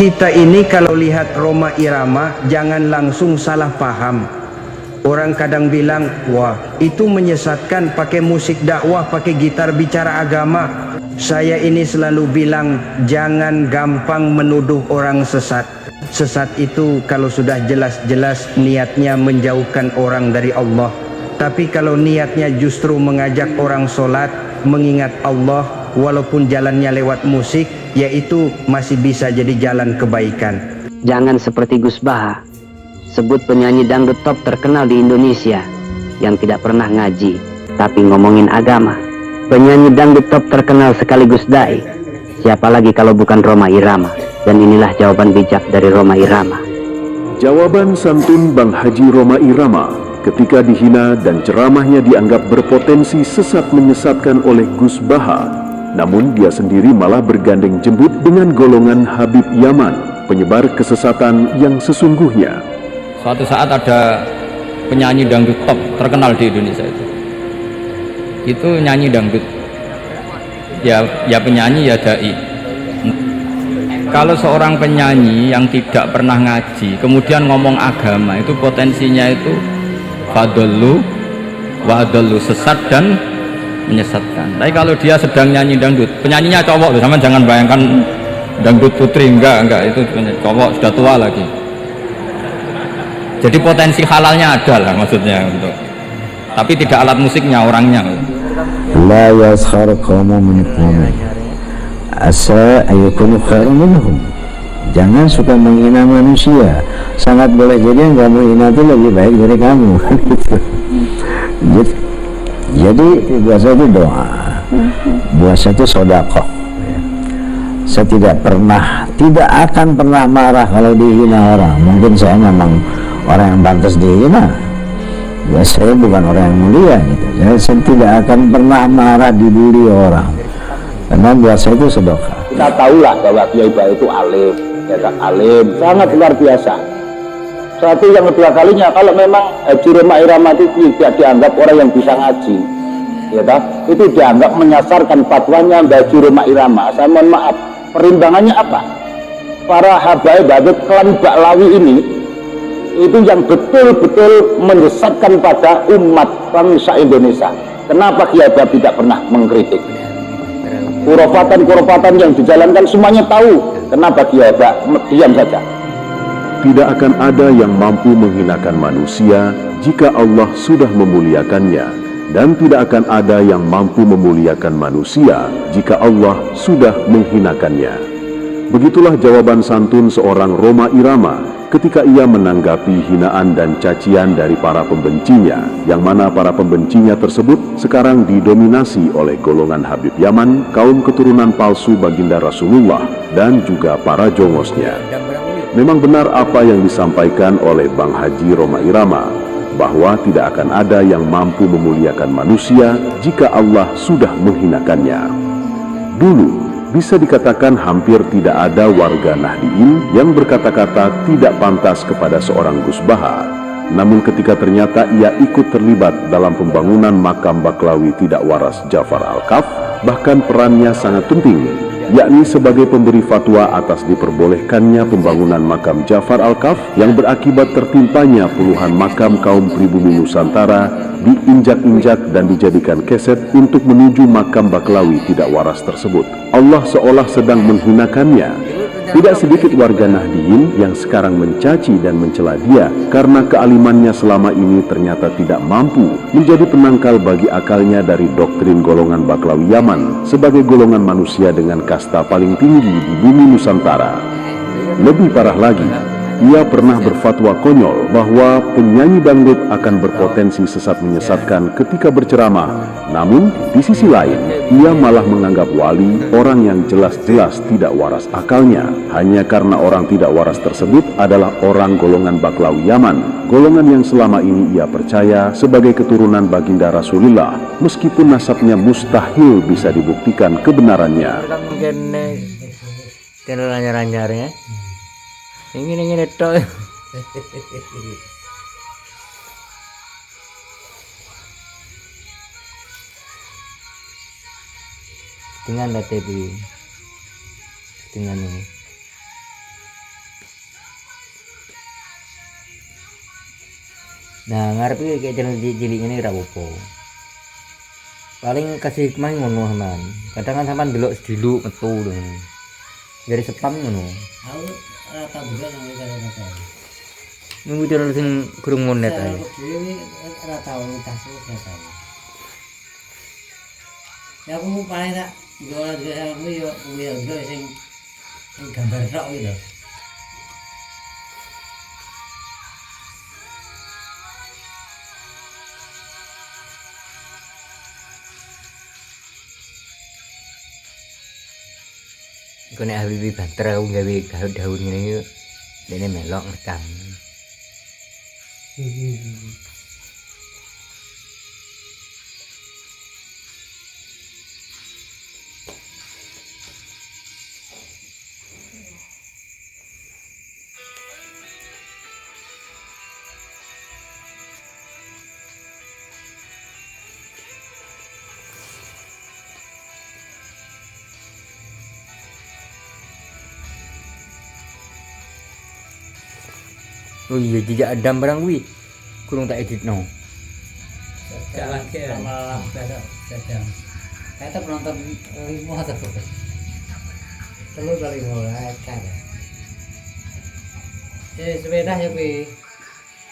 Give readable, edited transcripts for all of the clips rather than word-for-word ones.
kita ini kalau lihat Rhoma Irama jangan langsung salah paham. Orang kadang bilang, wah itu menyesatkan pakai musik dakwah, pakai gitar bicara agama. Saya ini selalu bilang, jangan gampang menuduh orang sesat. Sesat itu kalau sudah jelas-jelas niatnya menjauhkan orang dari Allah. Tapi kalau niatnya justru mengajak orang sholat, mengingat Allah, walaupun jalannya lewat musik, yaitu masih bisa jadi jalan kebaikan. Jangan seperti Gus Baha, sebut penyanyi dangdut top terkenal di Indonesia yang tidak pernah ngaji, tapi ngomongin agama. Penyanyi dangdut top terkenal sekaligus dai, siapa lagi kalau bukan Rhoma Irama? Dan inilah jawaban bijak dari Rhoma Irama. Jawaban santun Bang Haji Rhoma Irama ketika dihina dan ceramahnya dianggap berpotensi sesat menyesatkan oleh Gus Baha. Namun dia sendiri malah bergandeng jembut dengan golongan Habib Yaman, penyebar kesesatan yang sesungguhnya. Suatu saat ada penyanyi dangdut top terkenal di Indonesia itu nyanyi dangdut, ya penyanyi ya dai. Kalau seorang penyanyi yang tidak pernah ngaji kemudian ngomong agama, itu potensinya itu fadollu wa adollu, sesat dan menyesatkan. Tapi kalau dia sedang nyanyi dangdut, penyanyinya cowok, sama jangan bayangkan dangdut putri, enggak, itu cowok sudah tua lagi. Jadi potensi halalnya ada lah maksudnya untuk, tapi tidak alat musiknya, orangnya. La yaskhar qaumun min qaumin asa ayakunu khairan minhum. Jangan suka menghina manusia, sangat boleh jadi yang kamu hina itu lebih baik dari kamu. Jadi puasa itu doa, puasa itu sedekah. Saya tidak akan pernah marah kalau dihina orang. Mungkin saya memang orang yang pantas dihina, ya saya bukan orang yang mulia gitu. Saya tidak akan pernah marah dibully orang, karena buat saya itu sedekah. Kita tahulah bahwa Kiai Bae itu alim, ya kan, alim sangat luar biasa. Satu yang kedua kalinya, kalau memang Haji Rhoma Irama itu tidak dianggap orang yang bisa ngaji, ya kan, itu dianggap menyasarkan fatwanya Haji Rhoma Irama. Saya mohon maaf, perimbangannya apa? Para habaib klan Baklawi ini itu yang betul-betul menyesatkan pada umat bangsa Indonesia. Kenapa Kiai Bae tidak pernah mengkritik? Kurofatan yang dijalankan semuanya tahu. Kenapa Kiai Bae diam saja? Tidak akan ada yang mampu menghinakan manusia jika Allah sudah memuliakannya, dan tidak akan ada yang mampu memuliakan manusia jika Allah sudah menghinakannya. Begitulah jawaban santun seorang Rhoma Irama ketika ia menanggapi hinaan dan cacian dari para pembencinya, yang mana para pembencinya tersebut sekarang didominasi oleh golongan Habib Yaman, kaum keturunan palsu baginda Rasulullah, dan juga para jongosnya. Memang benar apa yang disampaikan oleh Bang Haji Rhoma Irama, bahwa tidak akan ada yang mampu memuliakan manusia jika Allah sudah menghinakannya. Dulu, bisa dikatakan hampir tidak ada warga Nahdliyin yang berkata-kata tidak pantas kepada seorang Gus Baha. Namun ketika ternyata ia ikut terlibat dalam pembangunan makam Baklawi tidak waras Ja'far Al-Kaf, bahkan perannya sangat penting, yakni sebagai pemberi fatwa atas diperbolehkannya pembangunan makam Ja'far Al-Kaf yang berakibat tertimpanya puluhan makam kaum pribumi Nusantara diinjak-injak dan dijadikan keset untuk menuju makam Baklawi tidak waras tersebut. Allah seolah sedang menghinakannya. Tidak sedikit warga Nahdliyin yang sekarang mencaci dan mencela dia karena kealimannya selama ini ternyata tidak mampu menjadi penangkal bagi akalnya dari doktrin golongan Baklawi Yaman sebagai golongan manusia dengan kasta paling tinggi di bumi Nusantara. Lebih parah lagi, ia pernah berfatwa konyol bahwa penyanyi dangdut akan berpotensi sesat menyesatkan ketika berceramah. Namun, di sisi lain, ia malah menganggap wali orang yang jelas-jelas tidak waras akalnya, hanya karena orang tidak waras tersebut adalah orang golongan Baklawi Yaman, golongan yang selama ini ia percaya sebagai keturunan baginda Rasulullah, meskipun nasabnya mustahil bisa dibuktikan kebenarannya. Ingin itu dengan TV dengan ini Nah, ngarep iki kayak channel cilik ini ora apa-apa. Paling kasih hikmah ngono sampean. Kadang kan sampean delok sediluk metu lho. Dari spam ngono. Aku ora tau juga nang kata-kata. Nunggu channel sing kurang monet ae. Dewi ora tau tas ora tau. Ya aku paling tak jualan aku yo sing gambar tok gitu. Iku nek Habibie banter aku gawe daun ngene iki dene melok ngerekam. Oh iya jejak Adam barang kuwi. Kurang tak editno. Jalan ke sama besok sedang. Saya tuh penonton 5 atau berapa? 3 kali 5 kan. Sepeda ya kuwi.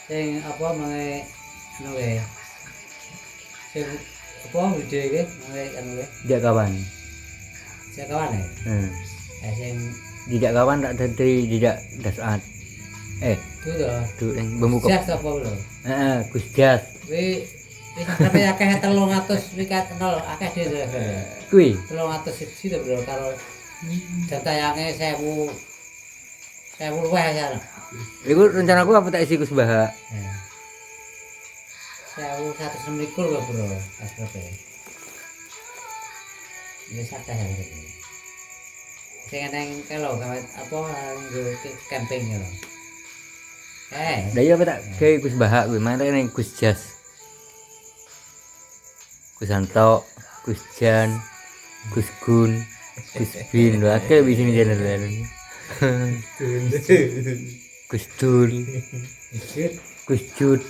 Sing apa mange anu kae. Sing apa video iki mange anu kae. Tidak kawan. Saya kawan ya. Sing Tidak kawan tak dari tidak dasat. itu tuh. Tuh yang membuka. Jas apa lho? Gus Jas. Kuwi sampai akeh 300 wikat nol akeh dhewe. Kuwi 300 siji to bro karo datayange 1000 luwih ya. iku rencanaku apa tak isi Gus Baha. 1126 lho bro asprote. Ini sakit ya. Sing nang kelo apa nggo camping lho. Lah iya apa tak gawe Gus Baha kuwi mana ning Gus Jas. Gus Santo, Gus Jan, Gus Gun, Gus Bin, lho akeh di sini channel lain. Gus Dul, Gus Jud.